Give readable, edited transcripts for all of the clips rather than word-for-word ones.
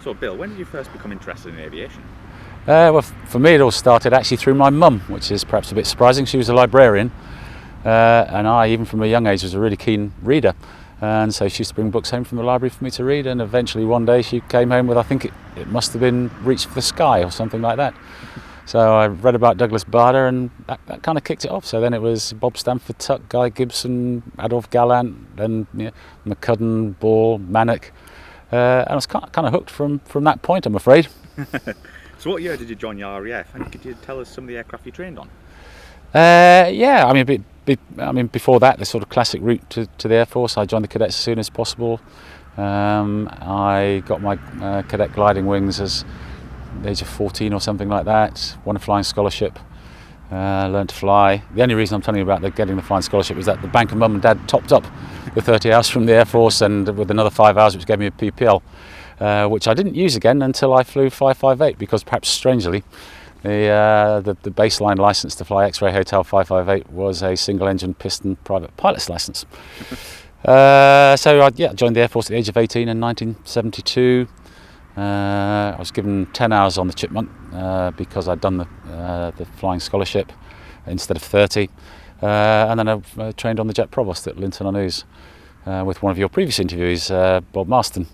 So Bill, when did you first become interested in aviation? Well, for me it all started actually through my mum, which is perhaps a bit surprising. She was a librarian, and I, even from a young age, was a really keen reader. And so she used to bring books home from the library for me to read, and eventually one day she came home with, I think it must have been Reach for the Sky or something like that. So I read about Douglas Bader, and that kind of kicked it off. So then it was Bob Stanford, Tuck, Guy Gibson, Adolph Gallant, then McCudden, Ball, Manick. And I was kind of hooked from that point, I'm afraid. So what year did you join the RAF, and could you tell us some of the aircraft you trained on? Yeah, I mean, before that, the sort of classic route to the Air Force. I joined the cadets as soon as possible. I got my cadet gliding wings as the age of 14 or something like that. Won a flying scholarship. Learned to fly. The only reason I'm telling you about getting the flying scholarship was that the bank of mum and dad topped up the 30 hours from the Air Force, and with another 5 hours, which gave me a PPL, which I didn't use again until I flew 558, because perhaps strangely, the baseline license to fly X-Ray Hotel 558 was a single-engine piston private pilot's license. So I joined the Air Force at the age of 18 in 1972. I was given 10 hours on the Chipmunk because I'd done the flying scholarship instead of 30. And then I trained on the Jet Provost at Linton-on-Ouse with one of your previous interviewees, Bob Marston.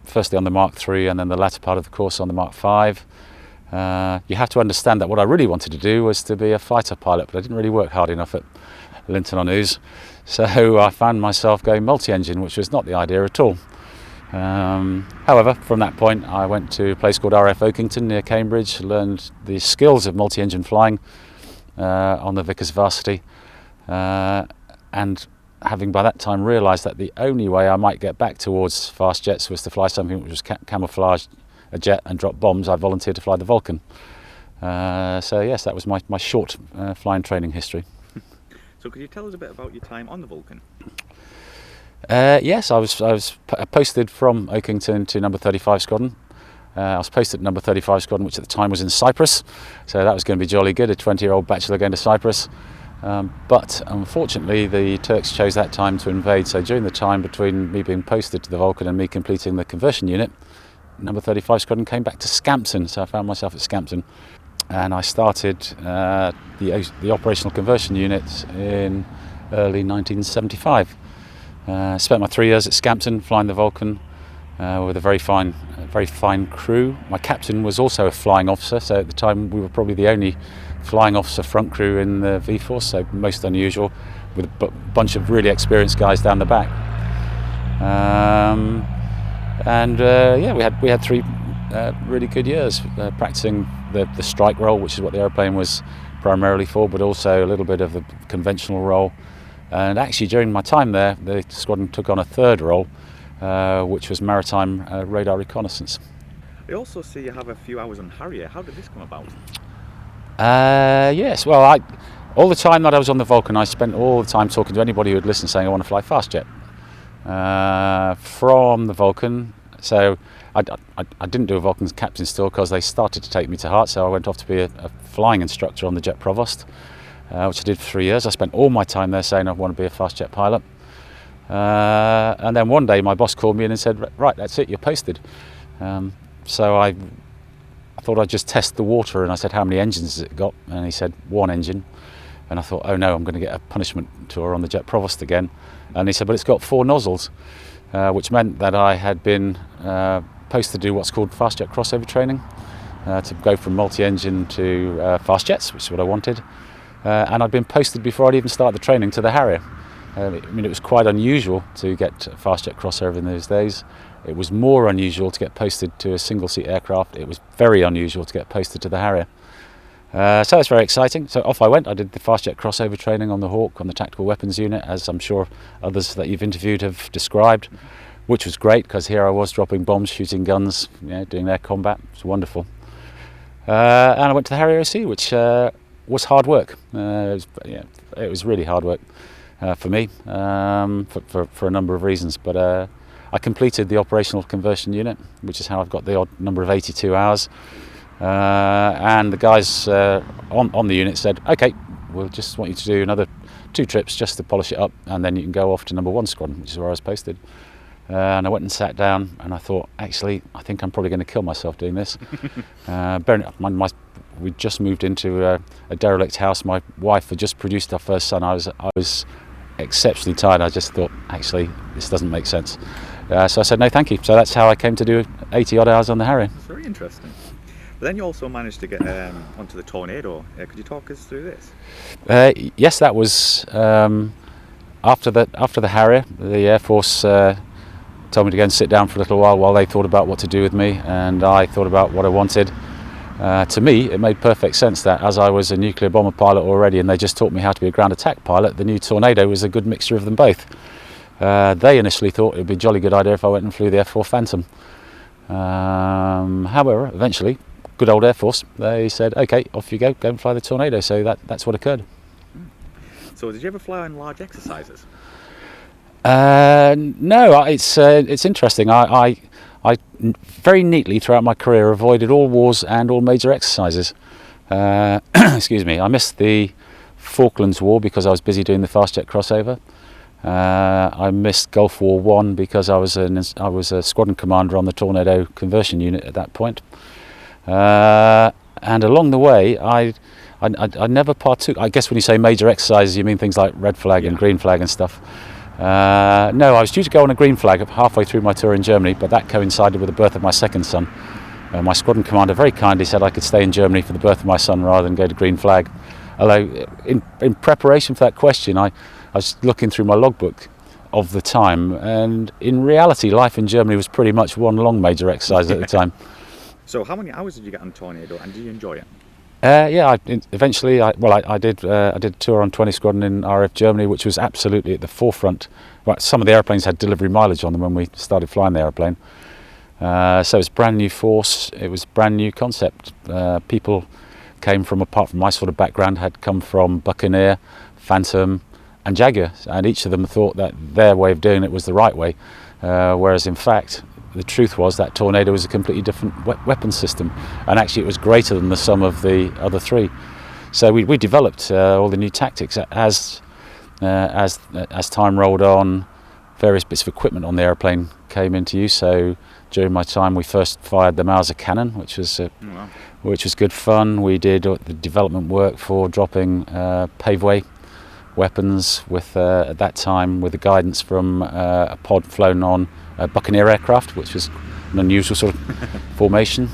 Firstly on the Mark III, and then the latter part of the course on the Mark V. You have to understand that what I really wanted to do was to be a fighter pilot, but I didn't really work hard enough at Linton-on-Ouse. So I found myself going multi-engine, which was not the idea at all. However, from that point I went to a place called RF Oakington near Cambridge, learned the skills of multi-engine flying on the Vickers Varsity, and having by that time realised that the only way I might get back towards fast jets was to fly something which was camouflaged a jet and drop bombs, I volunteered to fly the Vulcan. So yes, that was my short flying training history. So could you tell us a bit about your time on the Vulcan? Yes, I was posted from Oakington to number 35 Squadron. I was posted at number 35 Squadron, which at the time was in Cyprus, so that was going to be jolly good, a 20-year-old bachelor going to Cyprus. But unfortunately the Turks chose that time to invade, so during the time between me being posted to the Vulcan and me completing the conversion unit, number 35 Squadron came back to Scampton, so I found myself at Scampton, and I started the operational conversion unit in early 1975. Spent my 3 years at Scampton flying the Vulcan with a very fine crew. My captain was also a flying officer, so at the time we were probably the only flying officer front crew in the V-Force, so most unusual, with a bunch of really experienced guys down the back. We had 3 really good years practicing the strike role, which is what the airplane was primarily for, but also a little bit of the conventional role. And actually during my time there, the squadron took on a 3rd role, which was maritime radar reconnaissance. I also see you have a few hours on Harrier. How did this come about? Yes, well, all the time that I was on the Vulcan, I spent all the time talking to anybody who would listen, saying I want to fly fast jet. From the Vulcan, so I didn't do a Vulcan captain still because they started to take me to heart, so I went off to be a flying instructor on the Jet Provost, which I did for 3 years. I spent all my time there saying I want to be a fast jet pilot. And then one day my boss called me in and said, right, that's it, you're posted. So I thought I'd just test the water, and I said, how many engines has it got? And he said, 1 engine. And I thought, oh no, I'm going to get a punishment tour on the Jet Provost again. And he said, but it's got 4 nozzles, which meant that I had been posted to do what's called fast jet crossover training, to go from multi-engine to fast jets, which is what I wanted. And I'd been posted before I'd even started the training to the Harrier. I mean, it was quite unusual to get fast jet crossover in those days. It was more unusual to get posted to a single-seat aircraft. It was very unusual to get posted to the Harrier. So it's very exciting. So off I went. I did the fast jet crossover training on the Hawk, on the tactical weapons unit, as I'm sure others that you've interviewed have described, which was great because here I was dropping bombs, shooting guns, doing air combat. It was wonderful. And I went to the Harrier OC, which was hard work. It was really hard work for me for a number of reasons. But I completed the operational conversion unit, which is how I've got the odd number of 82 hours. And the guys on the unit said, okay, we'll just want you to do another 2 trips just to polish it up, and then you can go off to number 1 squadron, which is where I was posted. and I went and sat down, and I thought, actually, I think I'm probably going to kill myself doing this. We just moved into a derelict house. My wife had just produced our first son. I was exceptionally tired. I just thought, actually, this doesn't make sense. So I said, no, thank you. So that's how I came to do 80 odd hours on the Harrier. That's very interesting. But then you also managed to get onto the Tornado. Could you talk us through this? Yes, that was after the Harrier. The Air Force told me to go and sit down for a little while they thought about what to do with me, and I thought about what I wanted. To me, it made perfect sense that as I was a nuclear bomber pilot already, and they just taught me how to be a ground attack pilot, the new Tornado was a good mixture of them both. They initially thought it would be a jolly good idea if I went and flew the F4 Phantom. However, eventually, good old Air Force, they said, okay, off you go and fly the Tornado. So that's what occurred. So did you ever fly on large exercises? No, it's interesting. I very neatly throughout my career avoided all wars and all major exercises. Excuse me. I missed the Falklands War because I was busy doing the fast jet crossover. I missed Gulf War 1 because I was a squadron commander on the Tornado conversion unit at that point. And along the way, I never partook. I guess when you say major exercises, you mean things like red flag and green flag and stuff. No, I was due to go on a green flag halfway through my tour in Germany, but that coincided with the birth of my second son. My squadron commander very kindly said I could stay in Germany for the birth of my son rather than go to green flag. Although in preparation for that question, I was looking through my logbook of the time, and in reality life in Germany was pretty much one long major exercise at the time. So how many hours did you get on Tornado, and did you enjoy it? Eventually I did a tour on 20 Squadron in RAF Germany, which was absolutely at the forefront. Right, some of the airplanes had delivery mileage on them when we started flying the airplane. So it was brand new force, it was brand new concept. People came from, apart from my sort of background, had come from Buccaneer, Phantom and Jaguar, and each of them thought that their way of doing it was the right way, whereas in fact the truth was that Tornado was a completely different weapon system, and actually it was greater than the sum of the other three. So we developed all the new tactics as time rolled on. Various bits of equipment on the airplane came into use. So during my time, we first fired the Mauser cannon, which was good fun. We did the development work for dropping paveway weapons with at that time with the guidance from a pod flown on a Buccaneer aircraft, which was an unusual sort of formation.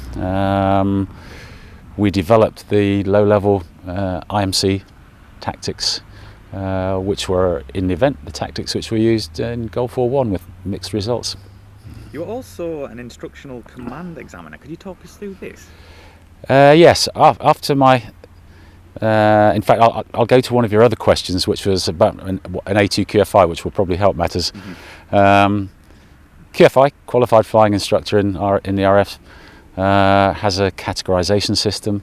We developed the low-level IMC tactics, which were in the event the tactics which were used in Gulf War 1 with mixed results. You were also an instructional command examiner. Could you talk us through this? Yes, after my in fact, I'll go to one of your other questions, which was about an A2 QFI, which will probably help matters. QFI, qualified flying instructor in the RF, has a categorization system.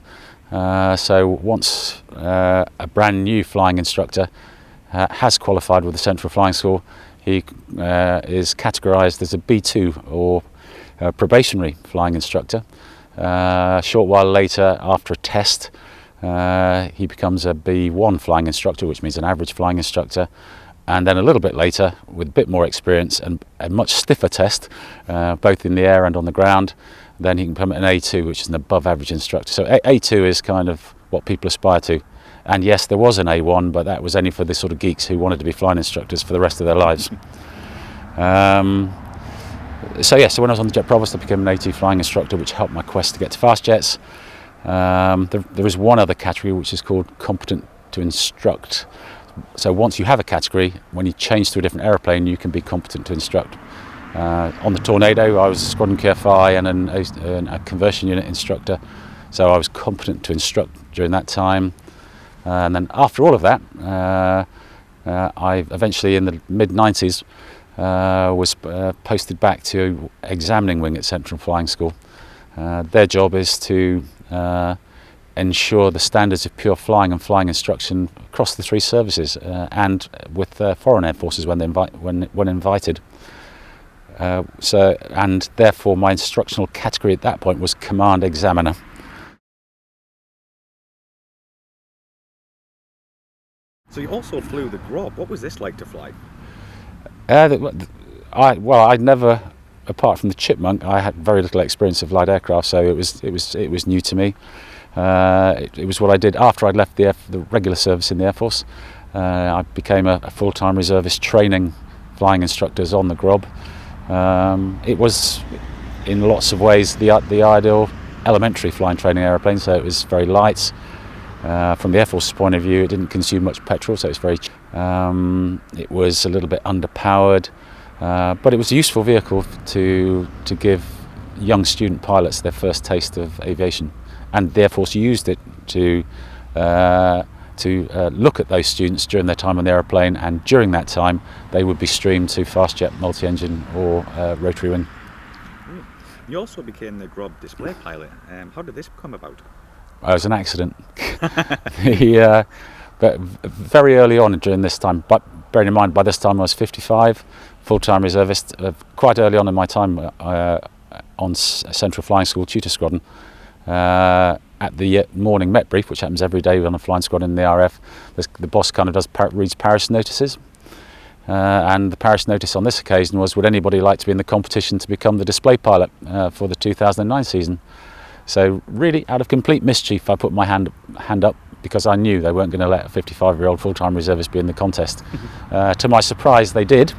So once a brand new flying instructor has qualified with the Central Flying School, he is categorized as a B2 or probationary flying instructor. A short while later, after a test, he becomes a B1 flying instructor, which means an average flying instructor. And then a little bit later, with a bit more experience and a much stiffer test, both in the air and on the ground, then he can become an A2, which is an above average instructor. So A2 is kind of what people aspire to. And yes, there was an A1, but that was only for the sort of geeks who wanted to be flying instructors for the rest of their lives. So when I was on the Jet Provost, I became an A2 flying instructor, which helped my quest to get to fast jets. There is one other category which is called competent to instruct. So once you have a category, when you change to a different aeroplane, you can be competent to instruct. On the Tornado, I was a squadron KFI and a conversion unit instructor, so I was competent to instruct during that time. And then after all of that, I eventually, in the mid-90s, was posted back to examining wing at Central Flying School. Their job is to ensure the standards of pure flying and flying instruction across the three services, and with foreign air forces when invited. And therefore my instructional category at that point was command examiner. So you also flew the Grob. What was this like to fly? I'd never, apart from the Chipmunk, I had very little experience of light aircraft, so it was new to me. It was what I did after I'd left the regular service in the Air Force. I became a full-time reservist training flying instructors on the Grob. It was, in lots of ways, the ideal elementary flying training aeroplane, so it was very light. From the Air Force's point of view, it didn't consume much petrol, so it's very it was a little bit underpowered, but it was a useful vehicle to give young student pilots their first taste of aviation, and the Air Force used it to look at those students during their time on the aeroplane, and during that time they would be streamed to fast jet, multi-engine or rotary wing. You also became the Grob display pilot. How did this come about? It was an accident. But very early on during this time, but bearing in mind by this time I was 55, full-time reservist. Quite early on in my time on Central Flying School Tutor Squadron, at the morning Met brief, which happens every day on a flying squadron in the RF, the boss kind of reads Paris notices. And the Paris notice on this occasion was, would anybody like to be in the competition to become the display pilot for the 2009 season? So really, out of complete mischief, I put my hand up, because I knew they weren't going to let a 55-year-old full-time reservist be in the contest. To my surprise, they did,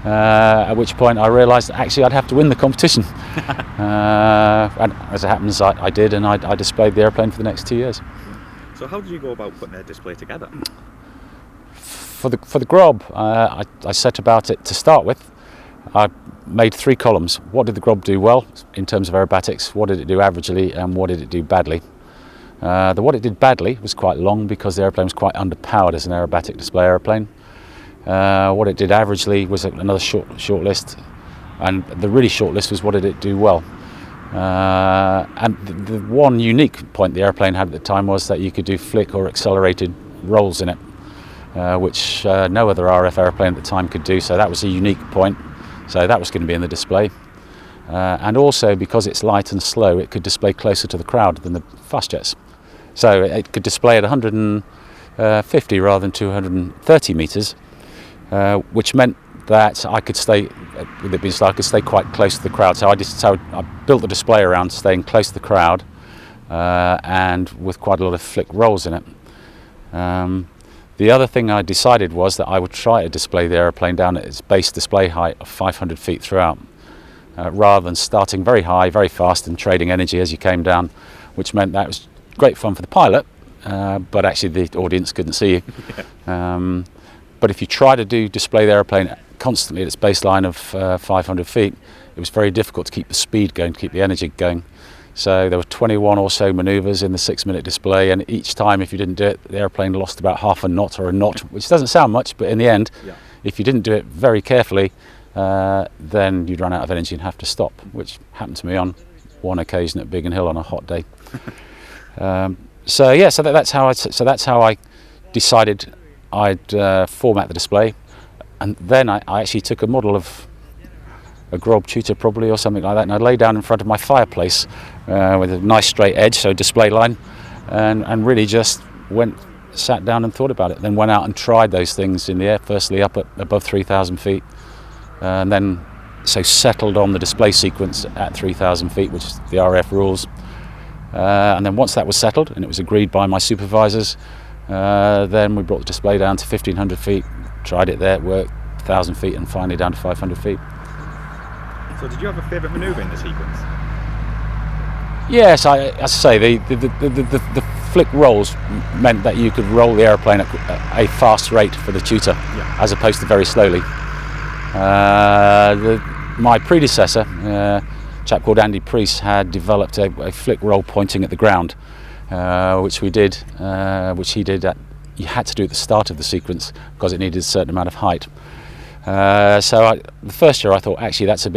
at which point I realised that actually I'd have to win the competition. And as it happens, I did, and I displayed the airplane for the next 2 years. So how did you go about putting a display together? For the Grob, I set about it to start with. I made 3 columns. What did the Grob do well in terms of aerobatics? What did it do averagely? And what did it do badly? What it did badly was quite long, because the airplane was quite underpowered as an aerobatic display airplane. What it did averagely was another short list, and the really short list was what did it do well. And the one unique point the airplane had at the time was that you could do flick or accelerated rolls in it, which no other RF airplane at the time could do, so that was a unique point. So that was going to be in the display. And also, because it's light and slow, it could display closer to the crowd than the fast jets. So it could display at 150 rather than 230 metres, which meant that I could stay, with it being slow, I could stay quite close to the crowd. So I built the display around staying close to the crowd, and with quite a lot of flick rolls in it. The other thing I decided was that I would try to display the aeroplane down at its base display height of 500 feet throughout, rather than starting very high, very fast, and trading energy as you came down, which meant that was great fun for the pilot, but actually the audience couldn't see you. But if you try to display the aeroplane constantly at its baseline of 500 feet, it was very difficult to keep the speed going, to keep the energy going. So there were 21 or so manoeuvres in the 6-minute display, and each time, if you didn't do it, the airplane lost about half a knot or a knot, which doesn't sound much, but in the end, if you didn't do it very carefully, then you'd run out of energy and have to stop, which happened to me on one occasion at Biggin Hill on a hot day. So that's how I decided I'd format the display, and then I actually took a model of a Grob Tutor probably or something like that, and I lay down in front of my fireplace with a nice straight edge, so display line, and really just sat down and thought about it. Then went out and tried those things in the air, firstly up at above 3,000 feet, and then settled on the display sequence at 3,000 feet, which is the RF rules. And then once that was settled and it was agreed by my supervisors, then we brought the display down to 1,500 feet, tried it there, it worked, 1,000 feet, and finally down to 500 feet. So did you have a favourite manoeuvre in the sequence? Yes, as I say, the flick rolls meant that you could roll the aeroplane at a fast rate for the Tutor, as opposed to very slowly. My predecessor, a chap called Andy Priest, had developed a flick roll pointing at the ground, which he did you had to do at the start of the sequence because it needed a certain amount of height. The first year I thought, actually that's a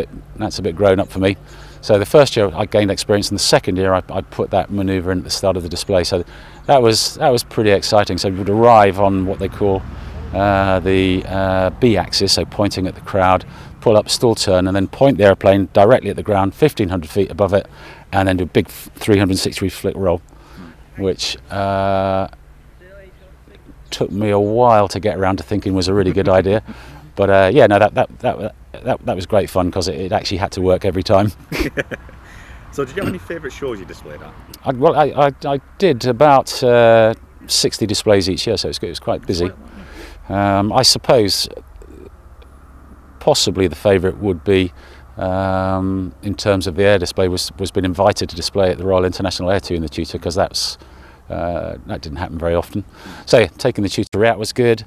bit grown up for me. So the first year I gained experience, and the second year I put that manoeuvre in at the start of the display. So that was pretty exciting. So we would arrive on what they call the B axis, so pointing at the crowd, pull up, stall turn, and then point the airplane directly at the ground, 1,500 feet above it, and then do a big 360 flick roll, which took me a while to get around to thinking was a really good idea. But that that was great fun because it actually had to work every time. So did you have any favourite shows you displayed at? I did about 60 displays each year, so it was quite busy. I suppose possibly the favourite would be, in terms of the air display, was being invited to display at the Royal International Air Tour in the Tutor, because that didn't happen very often. So yeah, taking the Tutor out was good.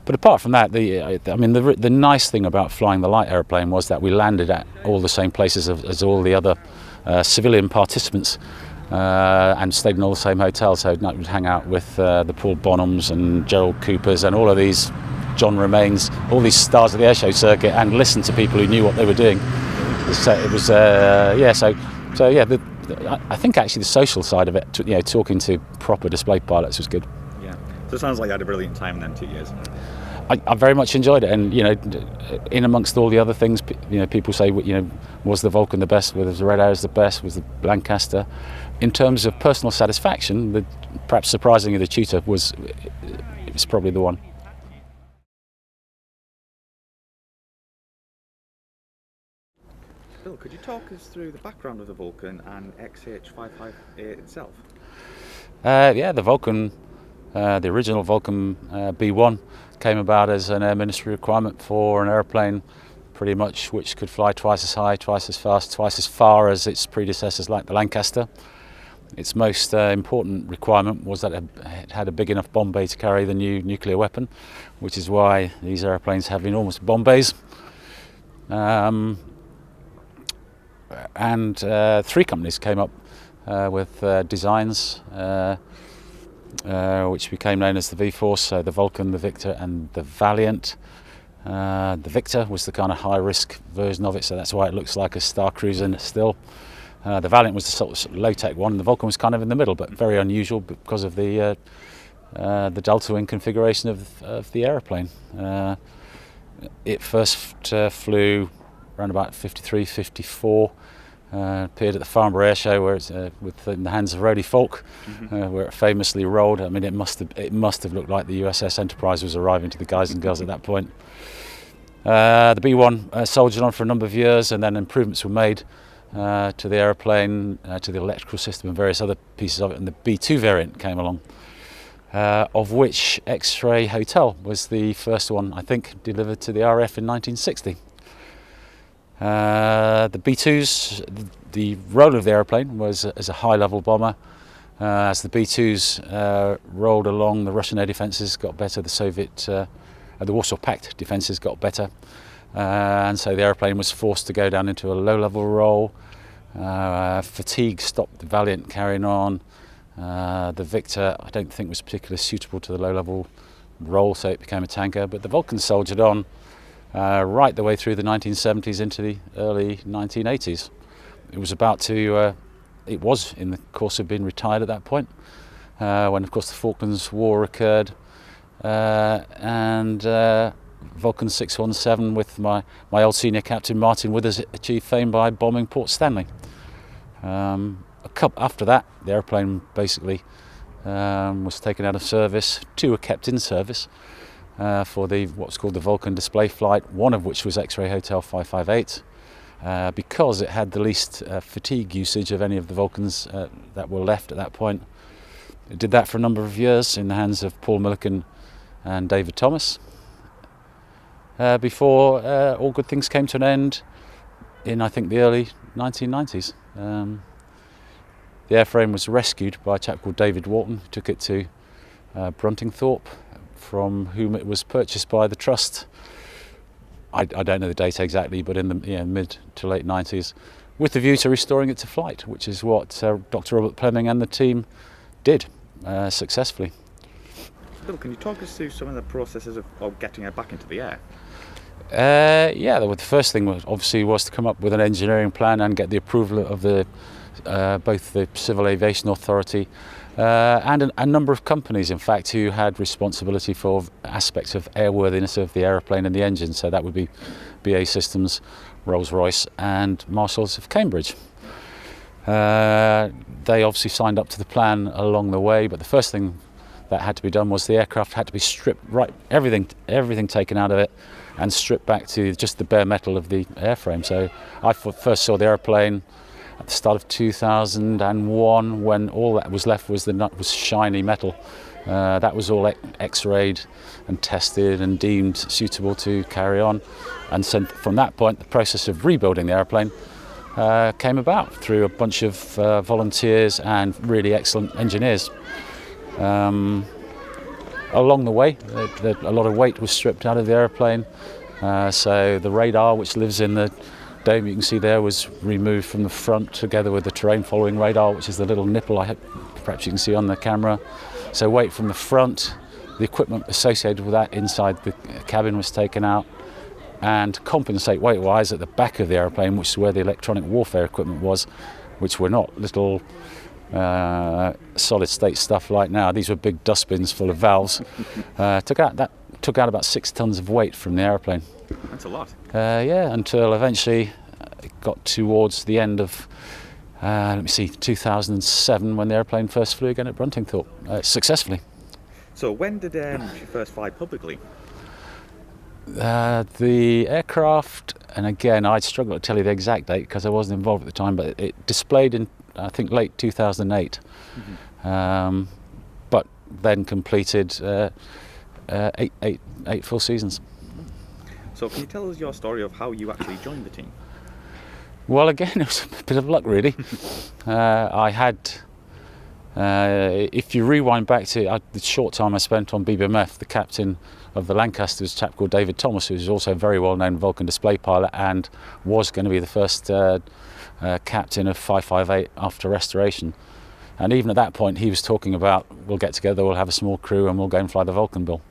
But apart from that, the nice thing about flying the light aeroplane was that we landed at all the same places as all the other civilian participants, and stayed in all the same hotels. So I would hang out with the Paul Bonhams and Gerald Coopers and all of these, John Remains, all these stars of the airshow circuit, and listen to people who knew what they were doing. So it was, I think actually the social side of it, talking to proper display pilots was good. Yeah. So it sounds like you had a brilliant time in them 2 years. I very much enjoyed it, and in amongst all the other things, people say, was the Vulcan the best? Was the Red Arrows the best? Was the Lancaster? In terms of personal satisfaction, perhaps surprisingly, the Tutor was probably the one. Bill, could you talk us through the background of the Vulcan and XH558 itself? The Vulcan, the original Vulcan B1 came about as an Air Ministry requirement for an aeroplane pretty much which could fly twice as high, twice as fast, twice as far as its predecessors like the Lancaster. Its most important requirement was that it had a big enough bomb bay to carry the new nuclear weapon, which is why these aeroplanes have enormous bomb bays. And three companies came up with designs which became known as the V-Force, so the Vulcan, the Victor and the Valiant. The Victor was the kind of high-risk version of it, so that's why it looks like a Star Cruiser still. The Valiant was the sort of low-tech one, and the Vulcan was kind of in the middle, but very unusual because of the delta wing configuration of the aeroplane. It first flew around about 53, 54. Appeared at the Farnborough Air Show, where it's in the hands of Rody Falk, where it famously rolled. I mean, it must have looked like the USS Enterprise was arriving to the guys and girls at that point. The B1 soldiered on for a number of years, and then improvements were made to the aeroplane, to the electrical system and various other pieces of it, and the B2 variant came along, of which X-Ray Hotel was the first one, I think, delivered to the RAF in 1960. The B2s, the role of the aeroplane was as a high-level bomber. As the B2s rolled along, the Russian air defences got better, the Warsaw Pact defences got better, and so the aeroplane was forced to go down into a low-level role. Fatigue stopped the Valiant carrying on. The Victor, I don't think, was particularly suitable to the low-level role, so it became a tanker, but the Vulcan soldiered on right the way through the 1970s into the early 1980s. It was in the course of being retired at that point, when of course the Falklands War occurred, and Vulcan 617 with my old senior captain Martin Withers achieved fame by bombing Port Stanley. After that, the aeroplane basically was taken out of service. Two were kept in service for what's called the Vulcan display flight, one of which was X-Ray Hotel 558, because it had the least fatigue usage of any of the Vulcans that were left at that point. It did that for a number of years in the hands of Paul Milliken and David Thomas, before all good things came to an end in, I think, the early 1990s. The airframe was rescued by a chap called David Walton, who took it to Bruntingthorpe, from whom it was purchased by the Trust. I don't know the date exactly, but in the mid to late 90s, with the view to restoring it to flight, which is what Dr. Robert Plemming and the team did successfully. Bill, can you talk us through some of the processes of getting it back into the air? The first thing was to come up with an engineering plan and get the approval of both the Civil Aviation Authority and a number of companies, in fact, who had responsibility for aspects of airworthiness of the aeroplane and the engine. So that would be BAE Systems, Rolls-Royce and Marshalls of Cambridge. They obviously signed up to the plan along the way, but the first thing that had to be done was the aircraft had to be stripped, right, everything taken out of it and stripped back to just the bare metal of the airframe. So I first saw the airplane at the start of 2001, when all that was left was was shiny metal. That was all x-rayed and tested and deemed suitable to carry on. And so from that point, the process of rebuilding the airplane came about through a bunch of volunteers and really excellent engineers. Along the way, a lot of weight was stripped out of the airplane. So the radar, which lives in the dome you can see there, was removed from the front together with the terrain following radar, which is the little nipple perhaps you can see on the camera. So weight from the front, the equipment associated with that inside the cabin was taken out, and to compensate weight-wise at the back of the airplane, which is where the electronic warfare equipment was, which were not little solid-state stuff like now. These were big dustbins full of valves. Took out about 6 tons of weight from the airplane. That's a lot. Yeah, until eventually it got towards the end of 2007, when the airplane first flew again at Bruntingthorpe, successfully. So when did she first fly publicly? The aircraft, and again I struggle to tell you the exact date because I wasn't involved at the time, but it displayed in, I think, late 2008. But then completed 8 full seasons. So can you tell us your story of how you actually joined the team? Well, again, it was a bit of luck, really. I had, if you rewind back to the short time I spent on BBMF, the captain of the Lancaster was a chap called David Thomas, who was also a very well-known Vulcan display pilot and was going to be the first captain of 558 after restoration. And even at that point, he was talking about, we'll get together, we'll have a small crew and we'll go and fly the Vulcan bill.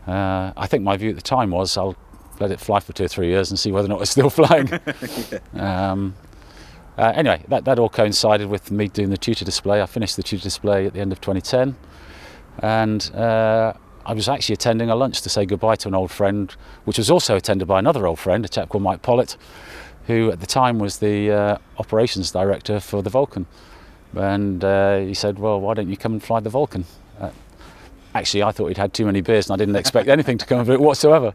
I think my view at the time was, I'll let it fly for 2 or 3 years and see whether or not it's still flying. Anyway, that all coincided with me doing the Tutor display. I finished the Tutor display at the end of 2010, and I was actually attending a lunch to say goodbye to an old friend, which was also attended by another old friend, a chap called Mike Pollitt, who at the time was the operations director for the Vulcan. And he said, well, why don't you come and fly the Vulcan? Actually, I thought he'd had too many beers and I didn't expect anything to come of it whatsoever.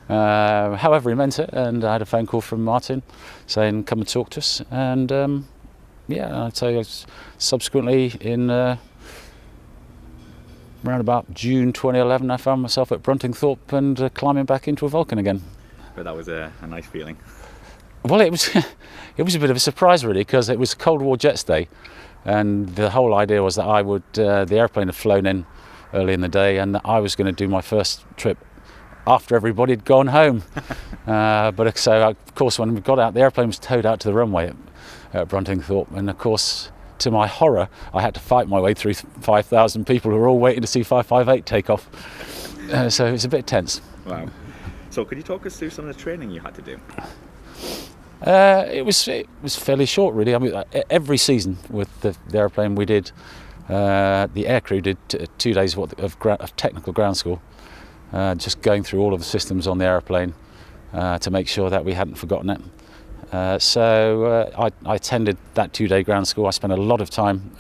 However, he meant it, and I had a phone call from Martin saying, come and talk to us. And yeah, I'd say subsequently in around about June 2011, I found myself at Bruntingthorpe and climbing back into a Vulcan again. But that was a nice feeling. Well, it was a bit of a surprise, really, because it was Cold War Jets Day, and the whole idea was that I would, the airplane had flown in early in the day, and that I was going to do my first trip after everybody had gone home. But so, of course, when we got out, the airplane was towed out to the runway at Bruntingthorpe, and of course, to my horror, I had to fight my way through 5,000 people who were all waiting to see 558 take off. So it was a bit tense. Wow. So could you talk us through some of the training you had to do? It was fairly short, really. I mean, every season with the airplane, we did the aircrew did 2 days of technical ground school, just going through all of the systems on the airplane to make sure that we hadn't forgotten it. So I attended that 2-day ground school. I spent a lot of time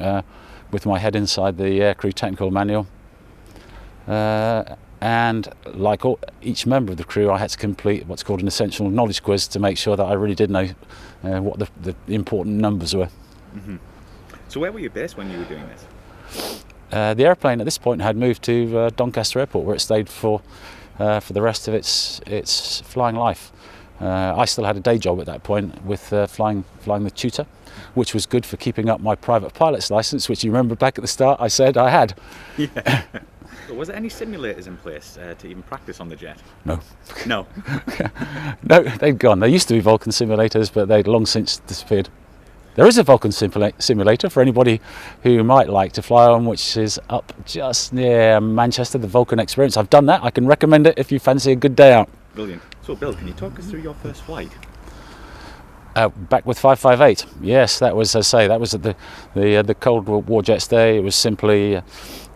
with my head inside the aircrew technical manual. And like each member of the crew, I had to complete what's called an essential knowledge quiz to make sure that I really did know what the important numbers were. Mm-hmm. So where were you based when you were doing this? The airplane at this point had moved to Doncaster Airport, where it stayed for the rest of its flying life. I still had a day job at that point with flying the Tutor, which was good for keeping up my private pilot's license, which you remember back at the start I said I had. Yeah. So was there any simulators in place to even practice on the jet? No. No? No, they'd gone. There used to be Vulcan simulators, but they'd long since disappeared. There is a Vulcan simulator for anybody who might like to fly on, which is up just near Manchester, the Vulcan Experience. I've done that. I can recommend it if you fancy a good day out. Brilliant. So Bill, can you talk us through your first flight? Back with 558. Yes, that was, as I say, that was at the Cold War Jets Day. It was simply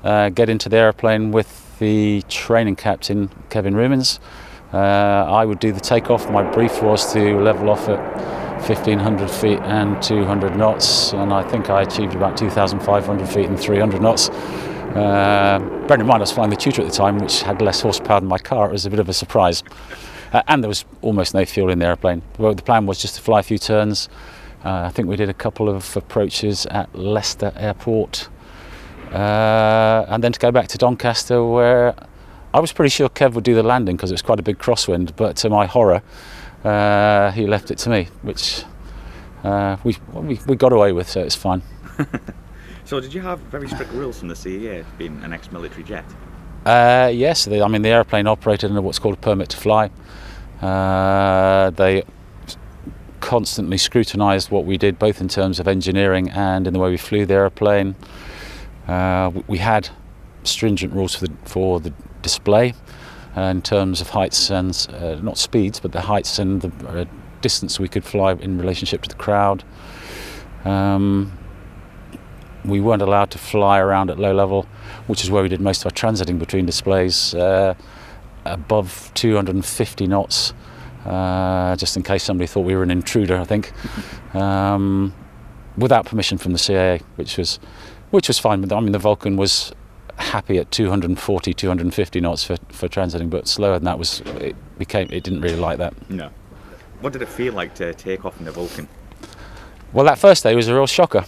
get into the airplane with the training captain, Kevin Rumens. I would do the takeoff. My brief was to level off at 1,500 feet and 200 knots, and I think I achieved about 2,500 feet and 300 knots. Bearing in mind I was flying the Tutor at the time, which had less horsepower than my car. It was a bit of a surprise. And there was almost no fuel in the airplane. Well, the plan was just to fly a few turns. I think we did a couple of approaches at Leicester Airport, and then to go back to Doncaster, where I was pretty sure Kev would do the landing because it was quite a big crosswind, but to my horror, he left it to me, which we got away with, so it's fine. So did you have very strict rules from the CAA, being an ex-military jet? Yes, the airplane operated under what's called a permit to fly. They constantly scrutinised what we did, both in terms of engineering and in the way we flew the airplane. We had stringent rules for the display in terms of heights and not speeds, but the heights and the distance we could fly in relationship to the crowd. We weren't allowed to fly around at low level, which is where we did most of our transiting between displays, above 250 knots, just in case somebody thought we were an intruder, I think, without permission from the CAA, which was fine. But I mean, the Vulcan was happy at 240, 250 knots for transiting, but slower than that it didn't really like that. No. What did it feel like to take off in the Vulcan? Well, that first day was a real shocker.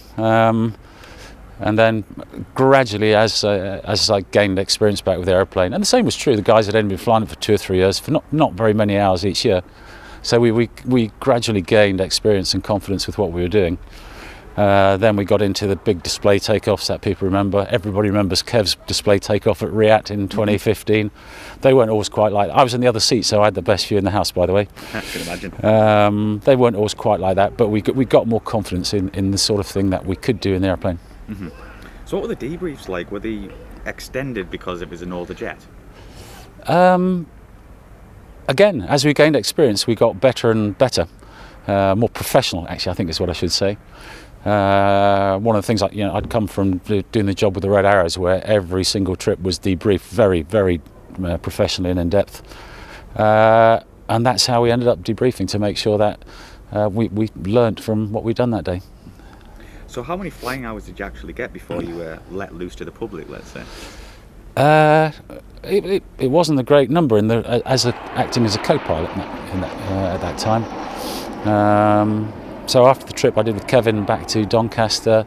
And then gradually, as I gained experience back with the airplane, and the same was true, the guys had only been flying it for 2 or 3 years, for not very many hours each year. So we gradually gained experience and confidence with what we were doing. Then we got into the big display takeoffs that people remember. Everybody remembers Kev's display takeoff at Riyadh in 2015. They weren't always quite like that. I was in the other seat, so I had the best view in the house, by the way. I can imagine. They weren't always quite like that, but we got more confidence in the sort of thing that we could do in the airplane. Mm-hmm. So what were the debriefs like? Were they extended because it was an older jet? Again, as we gained experience, we got better and better, more professional. Actually, I think is what I should say. One of the things I'd come from doing the job with the Red Arrows, where every single trip was debriefed very, very professionally and in depth, and that's how we ended up debriefing, to make sure that we learnt from what we'd done that day. So how many flying hours did you actually get before you were let loose to the public, let's say? It wasn't a great number acting as a co-pilot at that time. So after the trip I did with Kevin back to Doncaster,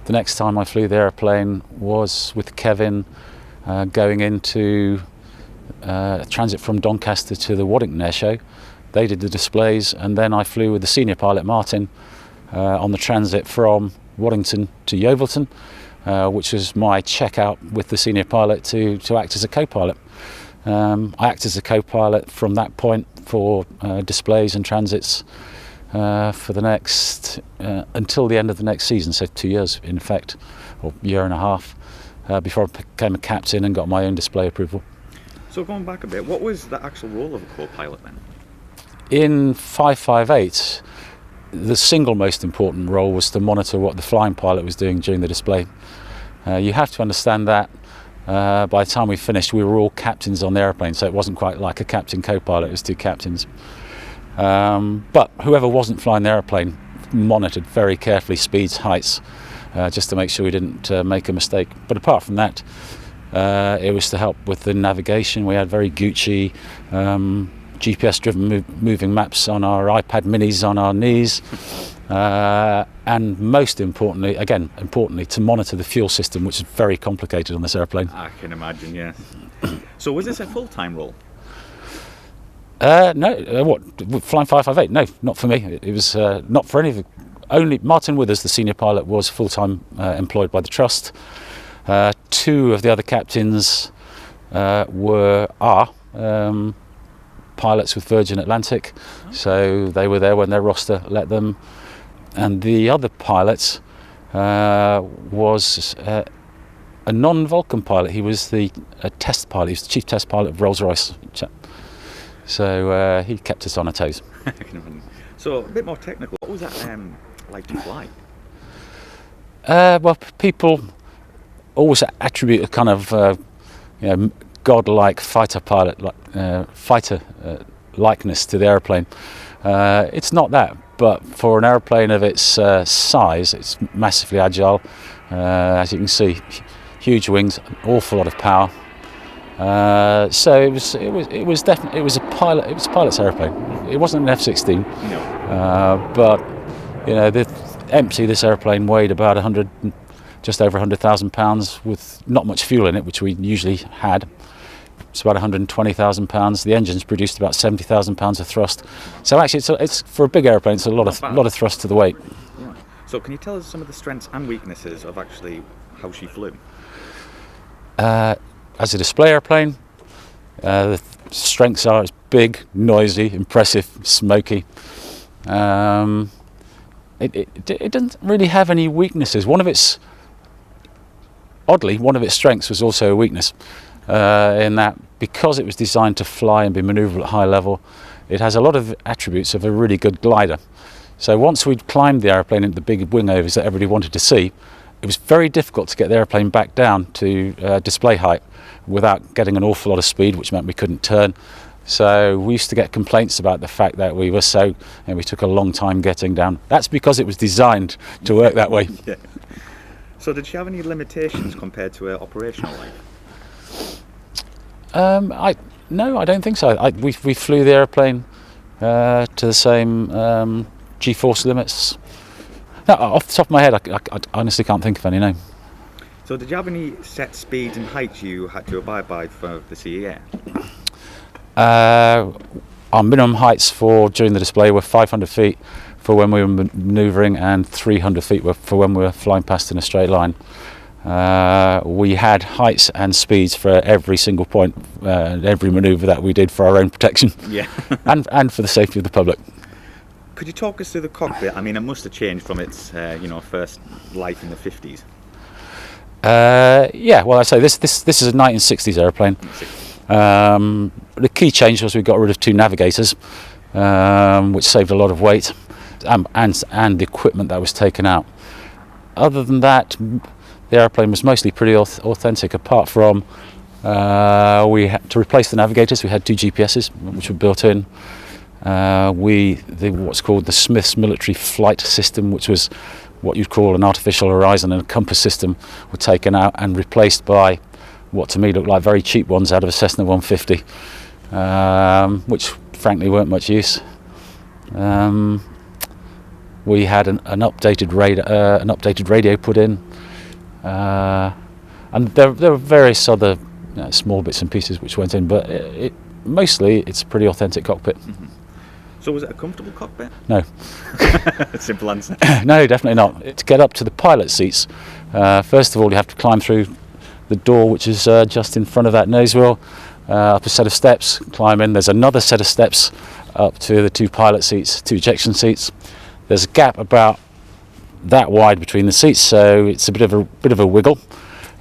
the next time I flew the airplane was with Kevin going into transit from Doncaster to the Waddington Air Show. They did the displays, and then I flew with the senior pilot Martin on the transit from Waddington to Yeovilton, which was my checkout with the senior pilot to act as a co-pilot. I acted as a co-pilot from that point for displays and transits for the next until the end of the next season, so 2 years in effect, or year and a half, before I became a captain and got my own display approval. So going back a bit, what was the actual role of a co-pilot then? In 558, the single most important role was to monitor what the flying pilot was doing during the display. You have to understand that by the time we finished, we were all captains on the airplane, so it wasn't quite like a captain co-pilot, it was 2 captains. But whoever wasn't flying the airplane monitored very carefully speeds, heights, just to make sure we didn't make a mistake. But apart from that, it was to help with the navigation. We had very Gucci GPS-driven moving maps on our iPad minis on our knees, and most importantly, to monitor the fuel system, which is very complicated on this airplane. I can imagine, yes. So was this a full-time role? No. Flying 558? No, not for me. It was not for any of the... Only Martin Withers, the senior pilot, was full-time employed by the Trust. 2 of the other captains are pilots with Virgin Atlantic, so they were there when their roster let them. And the other pilot was a non-Vulcan pilot. He was a test pilot. He was the chief test pilot of Rolls-Royce. So he kept us on our toes. So a bit more technical. What was that like to fly? Well, people always attribute a kind of godlike fighter pilot, likeness to the airplane. It's not that, but for an airplane of its size, it's massively agile. As you can see, huge wings, an awful lot of power. So it was definitely a pilot's aeroplane. It wasn't an F-16. No. But you know, empty, this aeroplane weighed about just over 100,000 pounds with not much fuel in it, which we usually had. It's about 120,000 pounds. The engines produced about 70,000 pounds of thrust. So actually, it's for a big aeroplane. It's a lot of thrust to the weight. Yeah. So can you tell us some of the strengths and weaknesses of actually how she flew? As a display airplane, the strengths are it's big, noisy, impressive, smoky. It doesn't really have any weaknesses. One of its strengths was also a weakness, in that because it was designed to fly and be manoeuvrable at high level, it has a lot of attributes of a really good glider. So once we'd climbed the airplane into the big wing overs that everybody wanted to see, it was very difficult to get the airplane back down to display height without getting an awful lot of speed, which meant we couldn't turn. So we used to get complaints about the fact that we took a long time getting down. That's because it was designed to work that way. Yeah. So did she have any limitations compared to her operational life? No, I don't think so. We flew the airplane to the same G-force limits. No, off the top of my head, I honestly can't think of any, no. So did you have any set speeds and heights you had to abide by for the CEA? Our minimum heights during the display were 500 feet for when we were manoeuvring and 300 feet for when we were flying past in a straight line. We had heights and speeds for every single point, every manoeuvre that we did for our own protection. Yeah. and for the safety of the public. Could you talk us through the cockpit? I mean, it must have changed from its first life in the 50s. Yeah, well, I say this is a 1960s aeroplane. The key change was we got rid of 2 navigators, which saved a lot of weight, and the equipment that was taken out. Other than that, the airplane was mostly pretty authentic. Apart from we had to replace the navigators, we had 2 GPSs which were built in. What's called the Smith's military flight system, which was what you'd call an artificial horizon and a compass system, were taken out and replaced by what to me looked like very cheap ones out of a Cessna 150, which frankly weren't much use. We had an updated radio put in, and there were various other small bits and pieces which went in, but mostly it's a pretty authentic cockpit. Mm-hmm. So was it a comfortable cockpit? No. Simple answer. No, definitely not. To get up to the pilot seats, first of all you have to climb through the door, which is just in front of that nose wheel, up a set of steps, climb in. There's another set of steps up to the 2 pilot seats, 2 ejection seats. There's a gap about that wide between the seats, so it's a bit of a wiggle.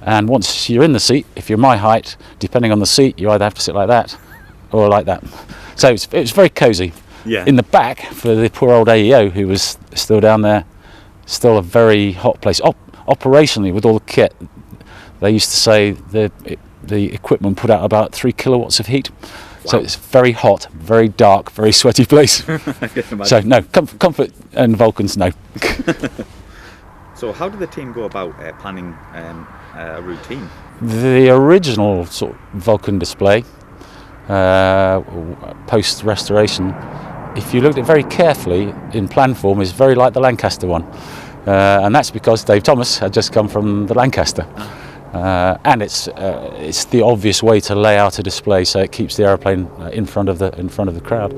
And once you're in the seat, if you're my height, depending on the seat, you either have to sit like that or like that. So it's very cosy. Yeah. In the back, for the poor old AEO who was still down there, still a very hot place. Operationally, with all the kit, they used to say the equipment put out about 3 kilowatts of heat. Wow. So it's very hot, very dark, very sweaty place. So no, comfort and Vulcans, no. So how did the team go about planning a routine? The original sort of Vulcan display, post-restoration, if you looked at it very carefully in plan form, is very like the Lancaster one. And that's because Dave Thomas had just come from the Lancaster. And it's the obvious way to lay out a display so it keeps the aeroplane in front of the crowd.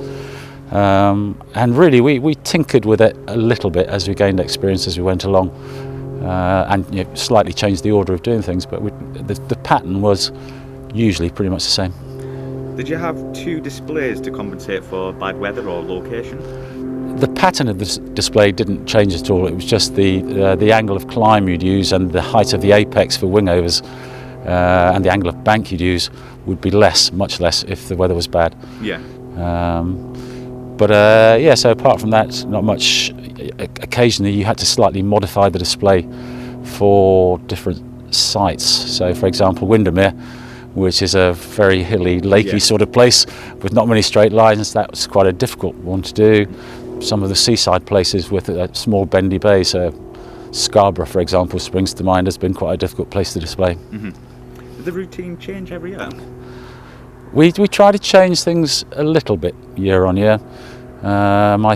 And really we tinkered with it a little bit as we gained experience as we went along, and slightly changed the order of doing things, but the pattern was usually pretty much the same. Did you have 2 displays to compensate for bad weather or location? The pattern of the display didn't change at all. It was just the angle of climb you'd use and the height of the apex for wing overs, and the angle of bank you'd use would be much less if the weather was bad. Yeah. So apart from that, not much. Occasionally you had to slightly modify the display for different sites. So for example, Windermere, which is a very hilly, lakey sort of place with not many straight lines, that was quite a difficult one to do. Some of the seaside places with a small bendy bay, so Scarborough, for example, springs to mind, has been quite a difficult place to display. Mm-hmm. Did the routine change every year? We try to change things a little bit year on year. My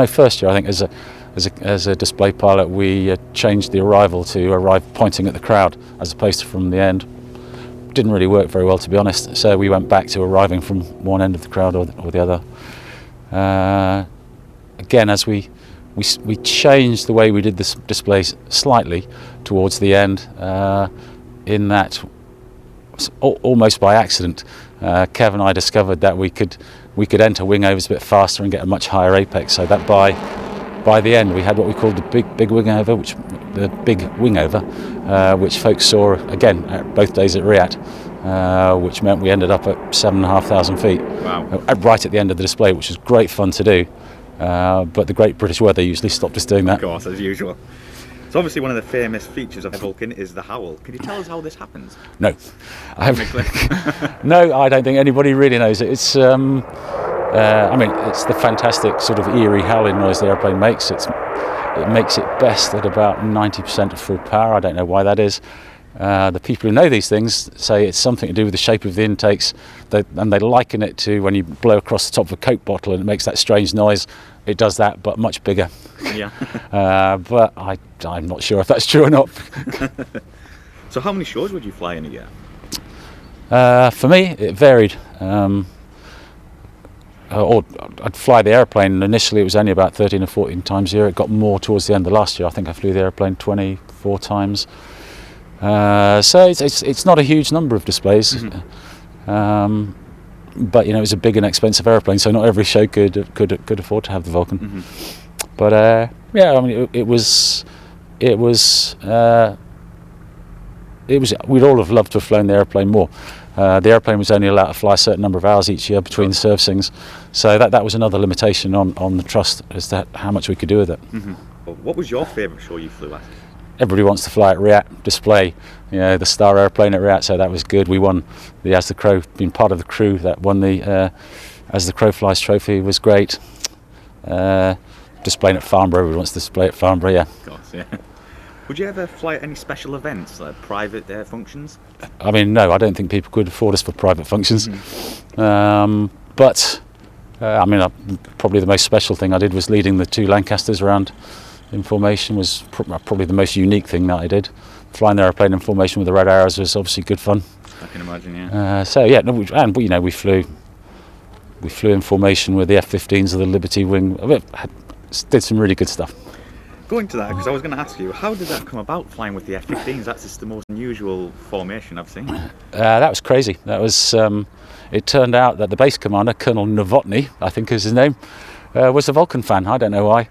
first year, I think, as a display pilot, we changed the arrival to arrive pointing at the crowd as opposed to from the end. Didn't really work very well, to be honest, so we went back to arriving from one end of the crowd or the other. Again, as we changed the way we did the displays slightly towards the end, in that almost by accident, Kev and I discovered that we could enter wing overs a bit faster and get a much higher apex, so that by the end we had what we called the big wing over, which folks saw again at both days at Riyadh, which meant we ended up at 7,500 feet. Wow. Right at the end of the display, which was great fun to do, but the great British weather usually stopped us doing that. Of course, as usual. So obviously one of the famous features of Vulcan is the howl. Can you tell us how this happens? No. No, I don't think anybody really knows it. It's it's the fantastic sort of eerie howling noise the airplane makes. It makes it best at about 90% of full power. I don't know why that is. The people who know these things say it's something to do with the shape of the intakes, and they liken it to when you blow across the top of a Coke bottle and it makes that strange noise. It does that, but much bigger. Yeah. But I'm not sure if that's true or not. So how many shows would you fly in a year? For me, it varied. Or I'd fly the airplane. Initially, it was only about 13 or 14 times a year. It got more towards the end of last year. I think I flew the airplane 24 times. So it's not a huge number of displays. Mm-hmm. But it was a big and expensive airplane, so not every show could afford to have the Vulcan. Mm-hmm. But it was we'd all have loved to have flown the airplane more. The airplane was only allowed to fly a certain number of hours each year between servicings, so that was another limitation on the trust as to how much we could do with it. Mm-hmm. What was your favourite show you flew at? Everybody wants to fly at Riyadh display, the star airplane at Riyadh, so that was good. We won the As the Crow, being part of the crew that won the As the Crow Flies trophy was great. Displaying at Farnborough, everybody wants to display at Farnborough, yeah. Of course, yeah. Would you ever fly at any special events, like private functions? I mean, no, I don't think people could afford us for private functions. Mm-hmm. Probably the most special thing I did was leading the 2 Lancasters around in formation. Was probably the most unique thing that I did. Flying the airplane in formation with the red arrows was obviously good fun. I can imagine, yeah. We flew in formation with the F-15s of the Liberty Wing. Did some really good stuff. Going to that, because I was going to ask you, how did that come about, flying with the F-15s? That's just the most unusual formation I've seen. That was crazy. That was. It turned out that the base commander, Colonel Novotny, I think is his name, was a Vulcan fan. I don't know why.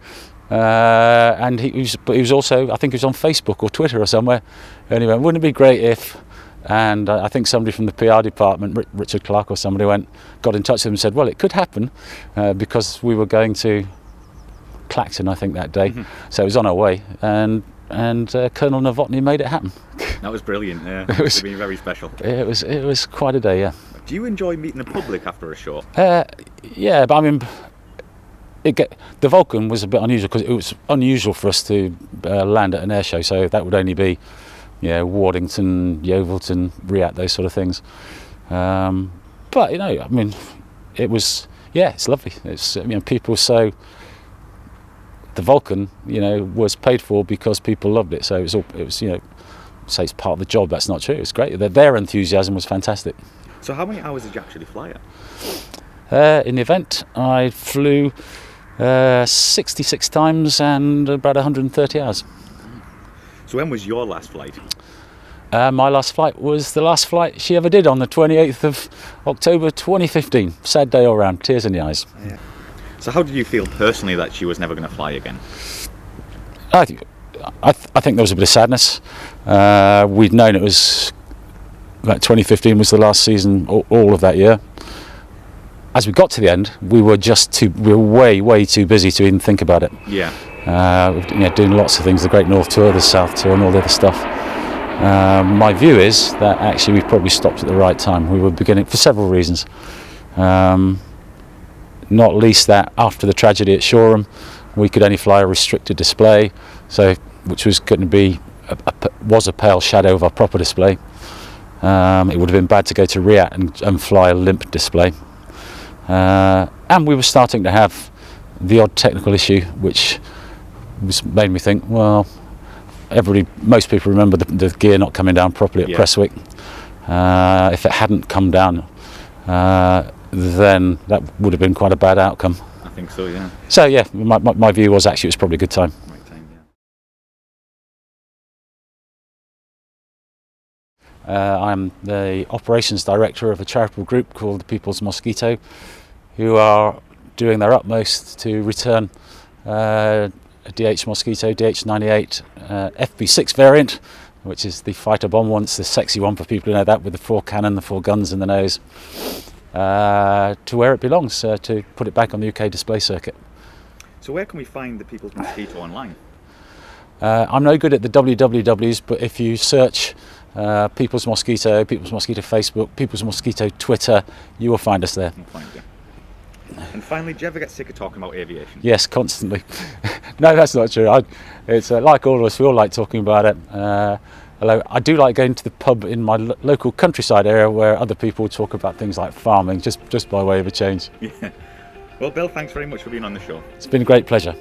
And he was also, I think he was on Facebook or Twitter or somewhere, and he went, wouldn't it be great if, and I think somebody from the PR department, Richard Clark or somebody, got in touch with him and said, well, it could happen, because we were going to Clacton, I think, that day. Mm-hmm. So it was on our way, and Colonel Novotny made it happen. That was brilliant, yeah. It was been very special. It was quite a day, yeah. Do you enjoy meeting the public after a show? Yeah, but I mean, the Vulcan was a bit unusual because it was unusual for us to land at an air show, so that would only be, Wardington, Yeovilton, Riyadh, those sort of things. But I mean, it was, it's lovely. It's people so. The Vulcan, was paid for because people loved it. So it was say it's part of the job. That's not true. It's great. Their enthusiasm was fantastic. So how many hours did you actually fly at? In the event, I flew 66 times and about 130 hours. So when was your last flight? My last flight was the last flight she ever did on the 28th of October 2015. Sad day all round, tears in the eyes. Yeah. So how did you feel personally that she was never going to fly again? I think there was a bit of sadness. We'd known it was that 2015 was the last season, all of that year. As we got to the end, we were way too busy to even think about it. Yeah. Doing lots of things, the Great North Tour, the South Tour, and all the other stuff. My view is that actually we probably stopped at the right time. We were beginning, for several reasons. Not least that after the tragedy at Shoreham, we could only fly a restricted display, so which was going to be was a pale shadow of our proper display. It would have been bad to go to RIAT and fly a limp display. And we were starting to have the odd technical issue, which made me think, well, most people remember the gear not coming down properly at Prestwick. If it hadn't come down, then that would have been quite a bad outcome. I think so, yeah. So yeah, my view was actually it was probably a good time. Right time, yeah. I'm the operations director of a charitable group called the People's Mosquito, who are doing their utmost to return a DH Mosquito, DH98 FB6 variant, which is the fighter bomb one. It's the sexy one for people who know that, with the 4 cannon, the 4 guns in the nose, to where it belongs, to put it back on the UK display circuit. So where can we find the People's Mosquito online? I'm no good at the wwws, but if you search People's Mosquito Facebook, People's Mosquito Twitter, you will find us there. We'll find you. And finally, do you ever get sick of talking about aviation? Yes, constantly. No, that's not true. It's like all of us, we all like talking about it. Although I do like going to the pub in my local countryside area where other people talk about things like farming, just by way of a change. Yeah. Well, Bill, thanks very much for being on the show. It's been a great pleasure.